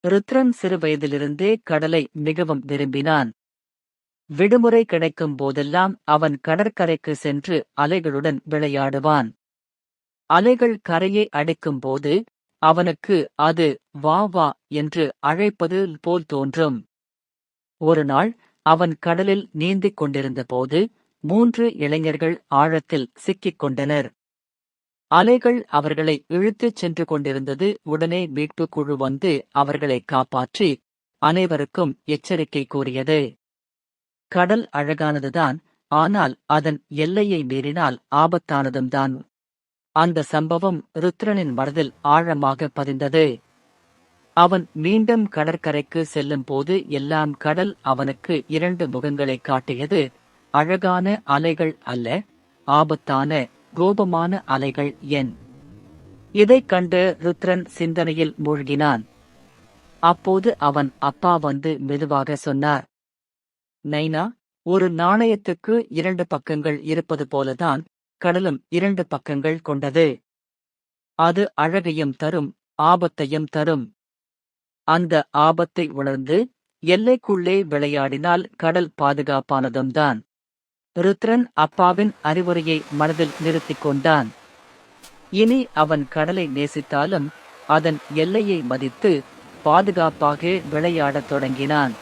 ருத்ரன் சிறு வயதிலிருந்தே கடலை மிகவும் விரும்பினான். விடுமுறை கிடைக்கும் போதெல்லாம் அவன் கடற்கரைக்கு சென்று அலைகளுடன் விளையாடுவான். அலைகள் கரையை அடைக்கும் போது அவனுக்கு அது வா வா என்று அழைப்பது போல் தோன்றும். ஒருநாள் அவன் கடலில் நீந்திக் கொண்டிருந்தபோது 3 இளைஞர்கள் ஆழத்தில் சிக்கிக் கொண்டனர். அலைகள் அவர்களை இழுத்துச் சென்று கொண்டிருந்தது. உடனே மீட்புக் குழு வந்து அவர்களை காப்பாற்றி அனைவருக்கும் எச்சரிக்கை கூறியது. கடல் அழகானதுதான், ஆனால் அதன் எல்லையை மீறினால் ஆபத்தானதும்தான். அந்த சம்பவம் ருத்ரனின் மனதில் ஆழமாக பதிந்தது. அவன் மீண்டும் கடற்கரைக்கு செல்லும் போது எல்லாம் கடல் அவனுக்கு 2 முகங்களைக் காட்டியது. அழகான அலைகள் அல்ல, ஆபத்தான, கோபமான அலைகள். இதைக் கண்டு ருத்ரன் சிந்தனையில் மூழ்கினான். அப்போது அவன் அப்பா வந்து மெதுவாக சொன்னார், நைனா, ஒரு நாணயத்துக்கு 2 பக்கங்கள் இருப்பது போலதான் கடலும் 2 பக்கங்கள் கொண்டது. அது அழகையும் தரும், ஆபத்தையும் தரும். அந்த ஆபத்தை உணர்ந்து எல்லைக்குள்ளே விளையாடினால் கடல் பாதுகாப்பானதும்தான். ருத்ரன் அப்பாவின் அறிவுரையை மனதில் நிறுத்திக் கொண்டான். இனி அவன் கடலை நேசித்தாலும் அதன் எல்லையை மதித்து பாதுகாப்பாக விளையாடத் தொடங்கினான்.